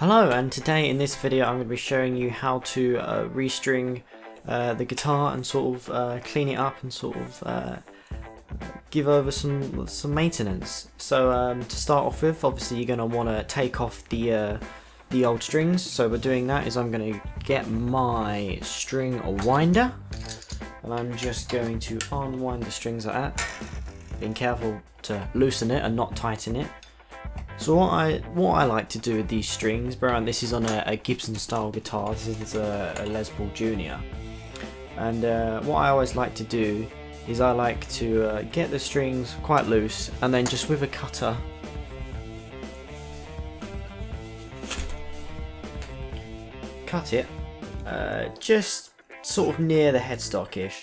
Hello, and today in this video I'm going to be showing you how to restring the guitar and sort of clean it up and sort of give over some maintenance. So to start off with, obviously you're going to want to take off the old strings. So we're doing that is I'm going to get my string winder and I'm just going to unwind the strings like that, being careful to loosen it and not tighten it. So what I like to do with these strings, this is on a Gibson style guitar. This is a Les Paul Junior, and what I always like to do is I like to get the strings quite loose and then just with a cutter cut it just sort of near the headstock-ish,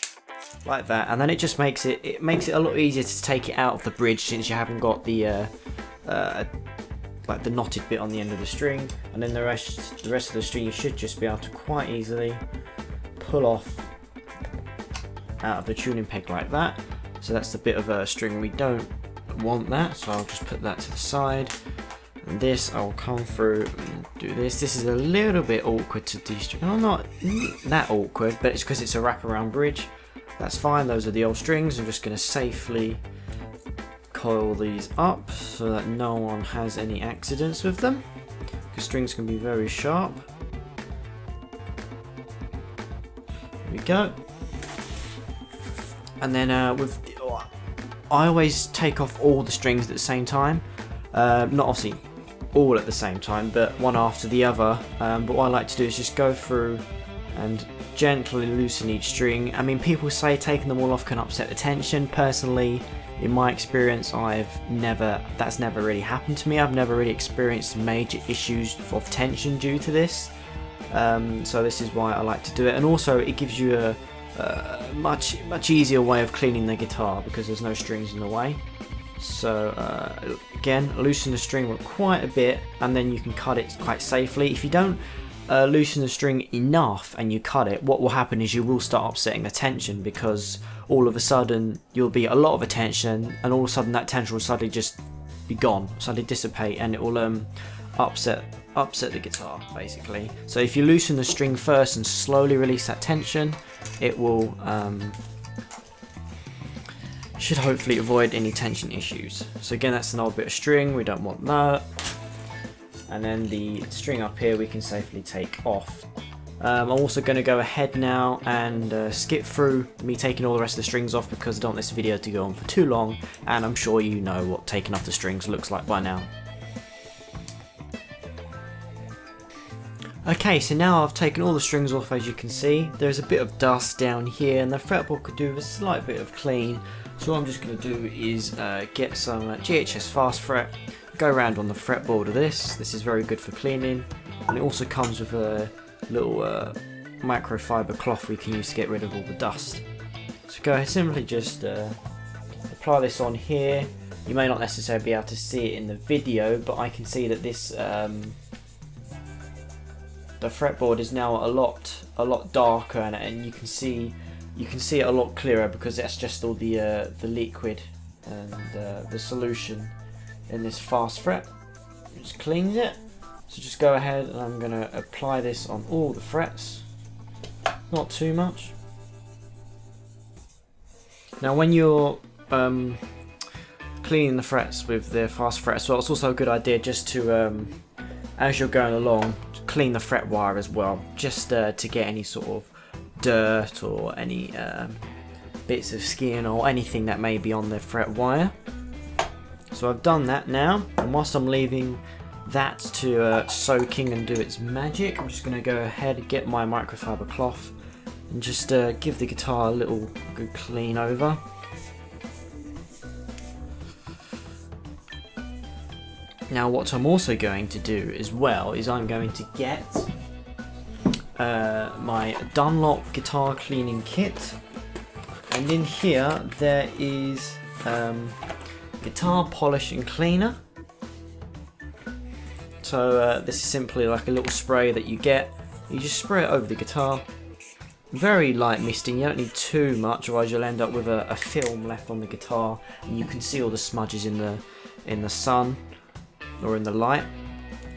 like that, and then it just makes it a lot easier to take it out of the bridge since you haven't got the like the knotted bit on the end of the string, and then the rest of the string you should just be able to quite easily pull off out of the tuning peg like that. So that's the bit of a string we don't want that, so I'll just put that to the side, and this I'll come through and do this. This is a little bit awkward to de-string. Well, not that awkward, but it's because it's a wraparound bridge. That's fine, those are the old strings. I'm just going to safely coil these up so that no one has any accidents with them, because strings can be very sharp. There we go. And then I always take off all the strings at the same time, not obviously all at the same time, but one after the other. But what I like to do is just go through and gently loosen each string. I mean, people say taking them all off can upset the tension. Personally, in my experience, that's never really happened to me. I've never really experienced major issues of tension due to this. So this is why I like to do it, and also it gives you a much easier way of cleaning the guitar because there's no strings in the way. So again, loosen the string quite a bit, and then you can cut it quite safely. If you don't loosen the string enough and you cut it, what will happen is you will start upsetting the tension, because all of a sudden you'll be a lot of tension, and all of a sudden that tension will suddenly just be gone, suddenly dissipate, and it will upset the guitar basically. So if you loosen the string first and slowly release that tension, it will should hopefully avoid any tension issues. So again, that's an old bit of string, we don't want that. And then the string up here we can safely take off. I'm also going to go ahead now and skip through me taking all the rest of the strings off, because I don't want this video to go on for too long, and I'm sure you know what taking off the strings looks like by now. Okay, so now I've taken all the strings off. As you can see, there's a bit of dust down here, and the fretboard could do with a slight bit of clean. So what I'm just going to do is get some GHS fast fret, go around on the fretboard of this. This is very good for cleaning, and it also comes with a little microfiber cloth we can use to get rid of all the dust. So go ahead, simply just apply this on here. You may not necessarily be able to see it in the video, but I can see that this the fretboard is now a lot darker, and you can see it a lot clearer, because that's just all the liquid and the solution in this fast fret. It just cleans it. So just go ahead, and I'm going to apply this on all the frets, not too much. Now when you're cleaning the frets with the fast fret as well, it's also a good idea just to, as you're going along, clean the fret wire as well, just to get any sort of dirt or any bits of skin or anything that may be on the fret wire. So I've done that now, and whilst I'm leaving that to soaking and do its magic, I'm just going to go ahead and get my microfiber cloth and just give the guitar a little good clean over. Now what I'm also going to do as well is I'm going to get my Dunlop guitar cleaning kit, and in here there is guitar polish and cleaner. So this is simply like a little spray that you get. You just spray it over the guitar. Very light misting, you don't need too much, otherwise you'll end up with a film left on the guitar, and you can see all the smudges in the sun or in the light.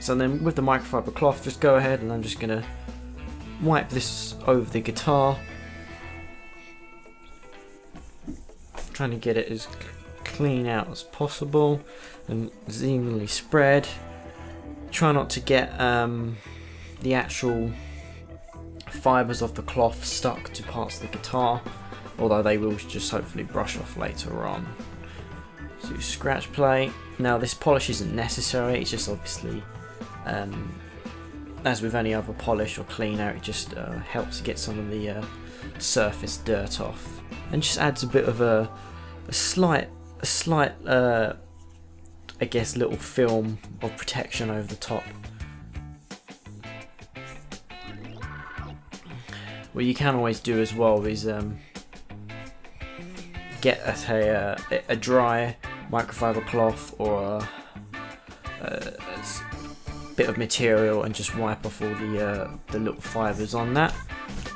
So then with the microfiber cloth, just go ahead and I'm just going to wipe this over the guitar. Trying to get it as clean out as possible and as evenly spread. Try not to get the actual fibres of the cloth stuck to parts of the guitar, although they will just hopefully brush off later on. So scratch plate. Now this polish isn't necessary, it's just obviously as with any other polish or cleaner, it just helps to get some of the surface dirt off and just adds a bit of a slight I guess little film of protection over the top. What you can always do as well is get a dry microfiber cloth or a bit of material and just wipe off all the little fibres on that.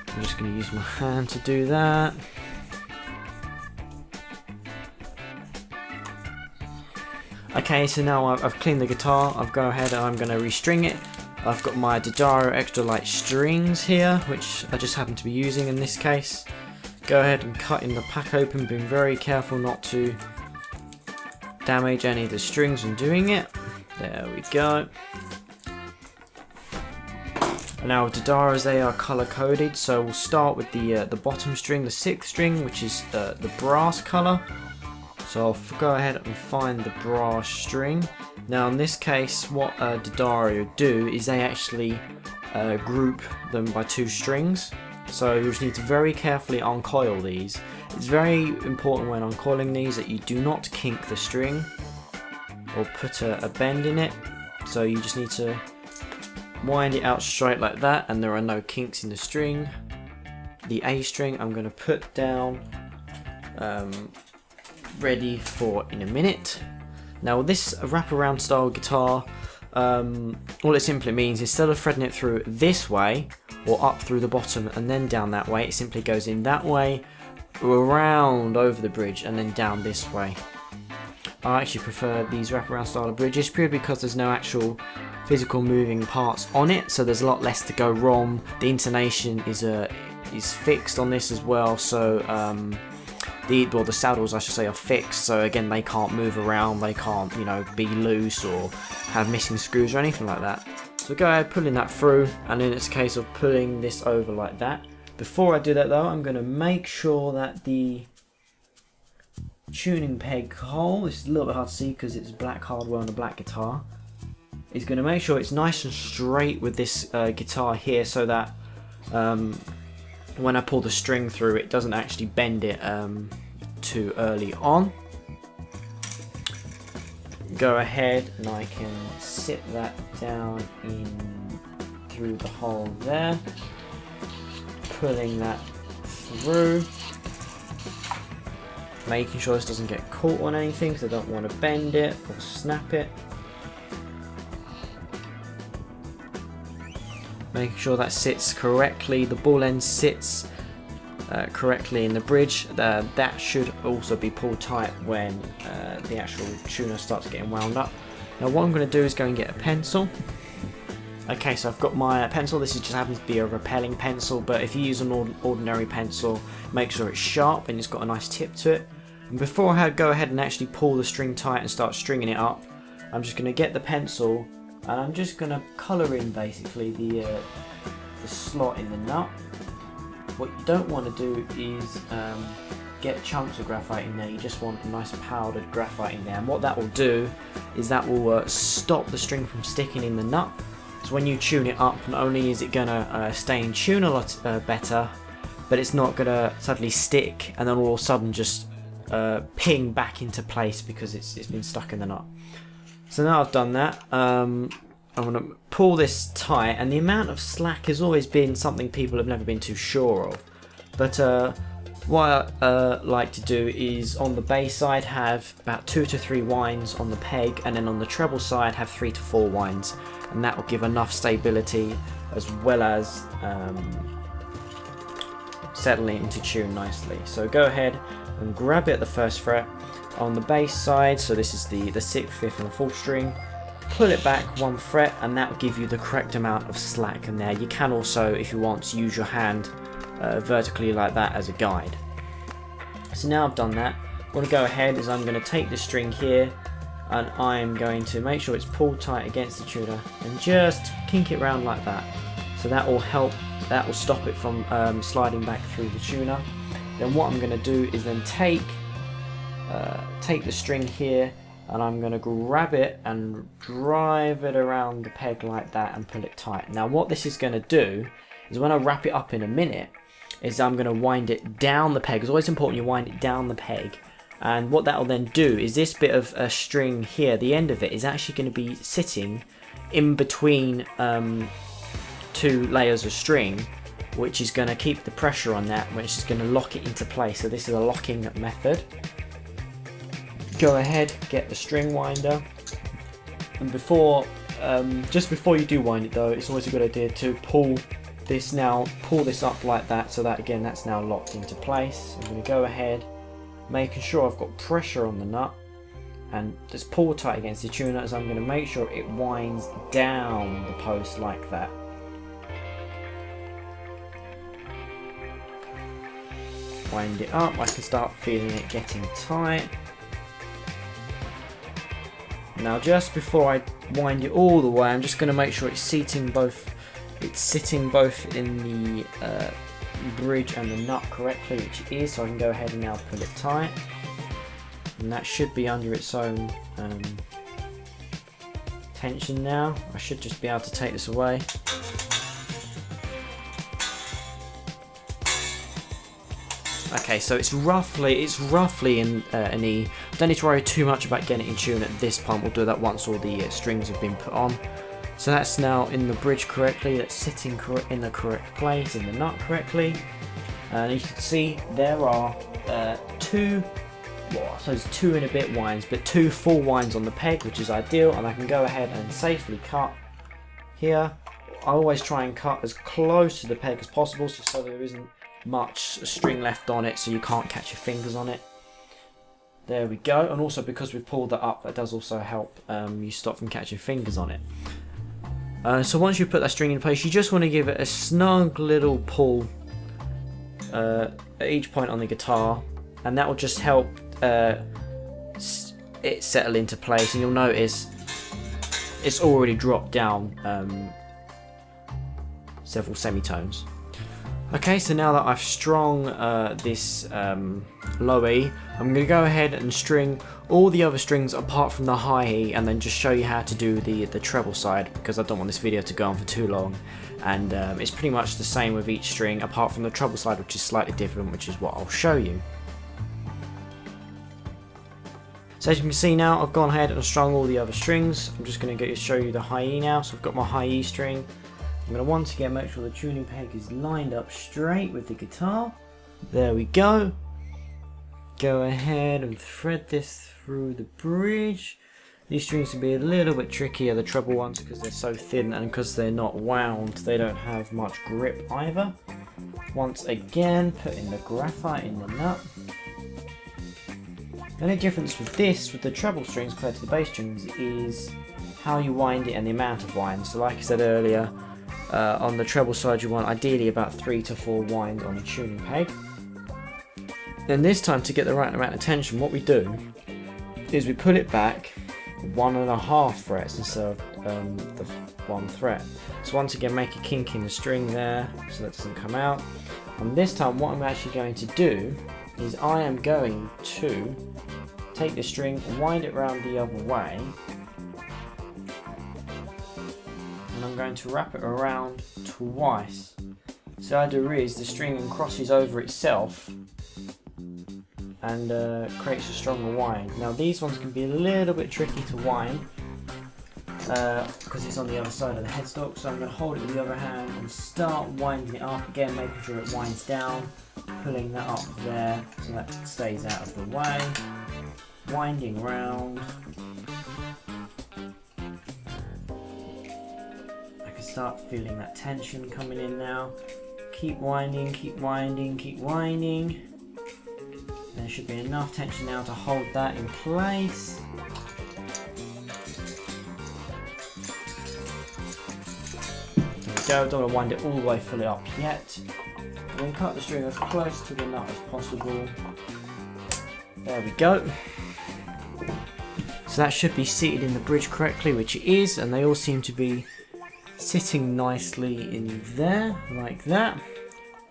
I'm just going to use my hand to do that. Okay, so now I've cleaned the guitar. I've go ahead and I'm going to restring it. I've got my Dodaro extra light strings here, which I just happen to be using in this case. Go ahead and cut in the pack open, being very careful not to damage any of the strings when doing it. There we go. Now with Dodaros, they are color coded, so we'll start with the bottom string, the 6th string, which is the brass color. So I'll go ahead and find the brass string. Now in this case, what Dodaro do is they actually group them by 2 strings. So you just need to very carefully uncoil these. It's very important when uncoiling these that you do not kink the string or put a bend in it. So you just need to wind it out straight like that, and there are no kinks in the string. The A string I'm going to put down ready for in a minute. Now this wraparound style guitar, all it simply means, instead of threading it through this way or up through the bottom and then down that way, it simply goes in that way, around over the bridge and then down this way. I actually prefer these wraparound style of bridges purely because there's no actual physical moving parts on it, so there's a lot less to go wrong. The intonation is fixed on this as well, so the saddles, I should say, are fixed, so again they can't move around, they can't, you know, be loose or have missing screws or anything like that. So go ahead, pulling that through, and then it's a case of pulling this over like that. Before I do that though, I'm going to make sure that the tuning peg hole, this is a little bit hard to see because it's black hardware on a black guitar, is going to make sure it's nice and straight with this guitar here, so that when I pull the string through, it doesn't actually bend it too early on. Go ahead and I can sit that down in through the hole there, pulling that through, making sure this doesn't get caught on anything because I don't want to bend it or snap it. Making sure that sits correctly, the ball end sits correctly in the bridge. That should also be pulled tight when the actual tuner starts getting wound up. Now what I'm going to do is go and get a pencil. Okay, so I've got my pencil. This just happens to be a repelling pencil, but if you use an ordinary pencil, make sure it's sharp and it's got a nice tip to it. And before I go ahead and actually pull the string tight and start stringing it up, I'm just going to get the pencil and I'm just going to colour in basically the slot in the nut. What you don't want to do is get chunks of graphite in there. You just want a nice powdered graphite in there, and what that will do is that will stop the string from sticking in the nut. So when you tune it up, not only is it going to stay in tune a lot better, but it's not going to suddenly stick and then all of a sudden just ping back into place because it's been stuck in the nut. So now I've done that, I'm going to pull this tight, and the amount of slack has always been something people have never been too sure of. But what I like to do is on the bass side have about 2 to 3 winds on the peg, and then on the treble side have 3 to 4 winds, and that will give enough stability as well as settling into tune nicely. So go ahead and grab it at the 1st fret on the bass side, so this is the 6th, 5th and the 4th string. pull it back 1 fret, and that will give you the correct amount of slack in there. You can also, if you want, use your hand vertically like that as a guide. So now I've done that, what I'm going to go ahead is I'm going to take the string here, and I'm going to make sure it's pulled tight against the tuner and just kink it round like that. So that will help, that will stop it from sliding back through the tuner. Then what I'm going to do is then take the string here, and I'm going to grab it and drive it around the peg like that and pull it tight. Now what this is going to do is when I wrap it up in a minute, is I'm going to wind it down the peg. It's always important you wind it down the peg. And what that will then do is this bit of string here, the end of it, is actually going to be sitting in between 2 layers of string, which is going to keep the pressure on that, which is going to lock it into place. So this is a locking method. Go ahead, get the string winder, and just before you do wind it though, it's always a good idea to pull this up like that, so that again that's now locked into place. I'm going to go ahead, making sure I've got pressure on the nut, and just pull tight against the tuner as I'm going to make sure it winds down the post like that. Wind it up, I can start feeling it getting tight. Now just before I wind it all the way, I'm just going to make sure it's sitting both in the bridge and the nut correctly, which it is, so I can go ahead and now pull it tight, and that should be under its own tension now. I should just be able to take this away. Okay, so it's roughly in an E. Don't need to worry too much about getting it in tune at this point. We'll do that once all the strings have been put on. So that's now in the bridge correctly, that's sitting in the correct place, in the nut correctly. And you can see there are 2 and a bit winds, but 2 full winds on the peg, which is ideal, and I can go ahead and safely cut here. I always try and cut as close to the peg as possible, just so there isn't much string left on it, so you can't catch your fingers on it. There we go, and also because we've pulled that up, that does also help you stop from catching fingers on it. So once you put that string in place, you just want to give it a snug little pull at each point on the guitar, and that will just help it settle into place, and you'll notice it's already dropped down several semitones. Okay, so now that I've strung this low E, I'm going to go ahead and string all the other strings apart from the high E, and then just show you how to do the treble side, because I don't want this video to go on for too long. And it's pretty much the same with each string apart from the treble side, which is slightly different, which is what I'll show you. So as you can see now, I've gone ahead and strung all the other strings. I'm just going to show you the high E now. So I've got my high E string. I'm going to once again make sure the tuning peg is lined up straight with the guitar. There we go. Go ahead and thread this through the bridge. These strings can be a little bit trickier, the treble ones, because they're so thin, and because they're not wound, they don't have much grip either. Once again, put in the graphite in the nut. The only difference with the treble strings compared to the bass strings is how you wind it and the amount of winds. So like I said earlier, on the treble side you want ideally about 3 to 4 winds on a tuning peg. Then this time, to get the right amount of tension, what we do is we pull it back 1.5 frets instead of the 1 fret. So once again, make a kink in the string there so that doesn't come out. And this time what I'm actually going to do is I am going to take the string and wind it around the other way, and I'm going to wrap it around twice. So the idea is the string crosses over itself and creates a stronger wind. Now these ones can be a little bit tricky to wind because it's on the other side of the headstock, so I'm going to hold it with the other hand and start winding it up again, making sure it winds down, pulling that up there so that stays out of the way, winding round. I can start feeling that tension coming in now. Keep winding, keep winding, keep winding. There should be enough tension now to hold that in place. we go. Don't want to wind it all the way fully up yet. And then cut the string as close to the nut as possible. There we go. So that should be seated in the bridge correctly, which it is, and they all seem to be sitting nicely in there, like that.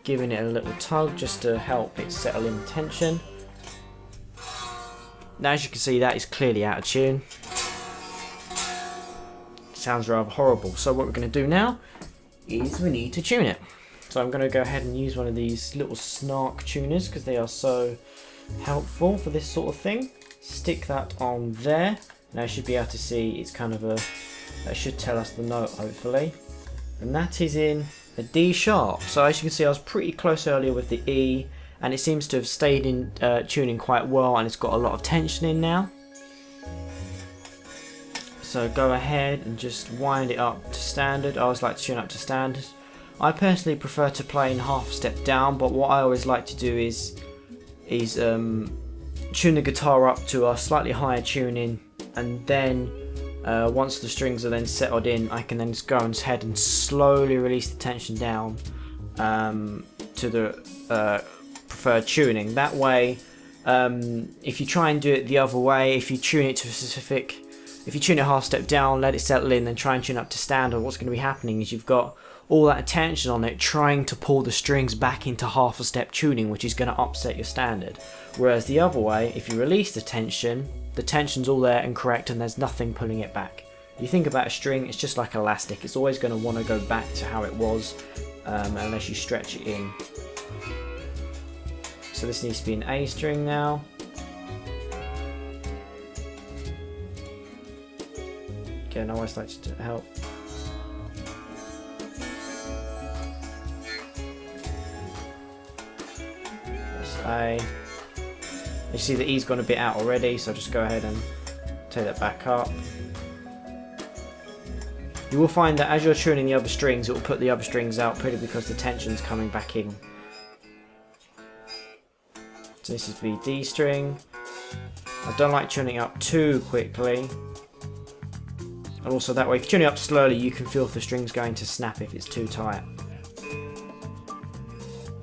Giving it a little tug just to help it settle in tension. Now as you can see, that is clearly out of tune. Sounds rather horrible. So what we're going to do now is we need to tune it. So I'm going to go ahead and use one of these little snark tuners because they are so helpful for this sort of thing. Stick that on there. Now you should be able to see it's kind of a, that should tell us the note hopefully. And that is in a D sharp. So as you can see, I was pretty close earlier with the E, and it seems to have stayed in tuning quite well, and it's got a lot of tension in now. So go ahead and just wind it up to standard. I always like to tune up to standard. I personally prefer to play in half step down, but what I always like to do is tune the guitar up to a slightly higher tuning, and then once the strings are then settled in, I can then just go ahead and slowly release the tension down to the preferred tuning. That way, if you try and do it the other way, if you tune it to a specific, if you tune it half step down, let it settle in, then try and tune up to standard, what's going to be happening is you've got all that attention on it trying to pull the strings back into half a step tuning, which is going to upset your standard. Whereas the other way, if you release the tension's all there and correct, and there's nothing pulling it back. If you think about a string, it's just like elastic. It's always going to want to go back to how it was unless you stretch it in. So this needs to be an A string now. Again, I always like to help. That's A. You see the E's gone a bit out already, so just go ahead and take that back up. You will find that as you're tuning the other strings, it will put the other strings out purely because the tension's coming back in. So this is the D string. I don't like tuning up too quickly. And also that way, if you tune it up slowly, you can feel if the string's going to snap if it's too tight.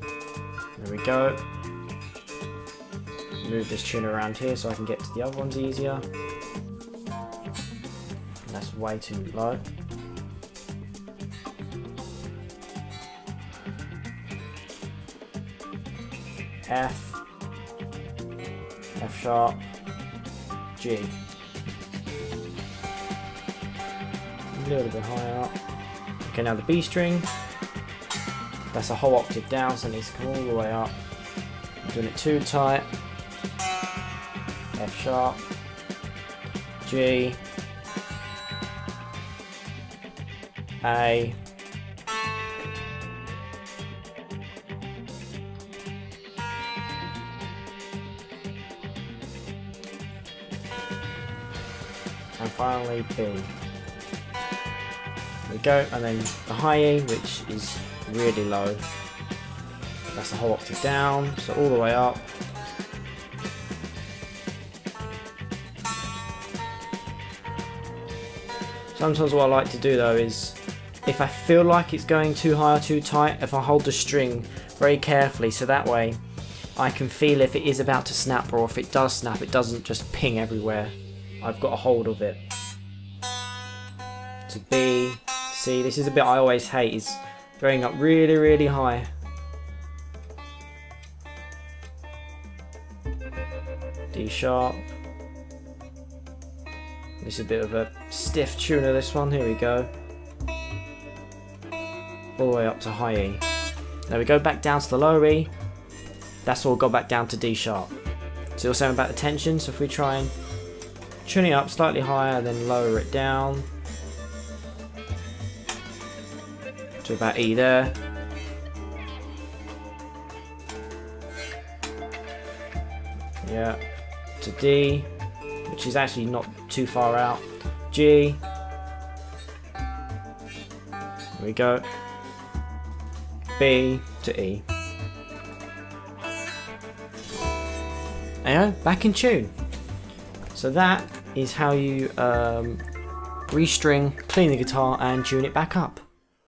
There we go. Move this tuner around here so I can get to the other ones easier. And that's way too low. F, F sharp, G. A little bit higher up. Okay, now the B string. That's a whole octave down, so it needs to come all the way up. I'm doing it too tight. F sharp, G, A, and finally B. There we go, and then the high E, which is really low. That's a whole octave down, so all the way up. Sometimes what I like to do though is, if I feel like it's going too high or too tight, if I hold the string very carefully, so that way I can feel if it is about to snap, or if it does snap, it doesn't just ping everywhere. I've got a hold of it. To B, C, this is a bit I always hate, is going up really, really high. D sharp. This is a bit of a stiff tuner, this one, here we go. All the way up to high E. Now we go back down to the lower E. That's all got back down to D sharp. So you're saying about the tension, so if we try and tune it up slightly higher, then lower it down to about E there. Yeah, to D, which is actually not too far out. G. There we go. B to E. There you go, back in tune. So that is how you restring, clean the guitar and tune it back up.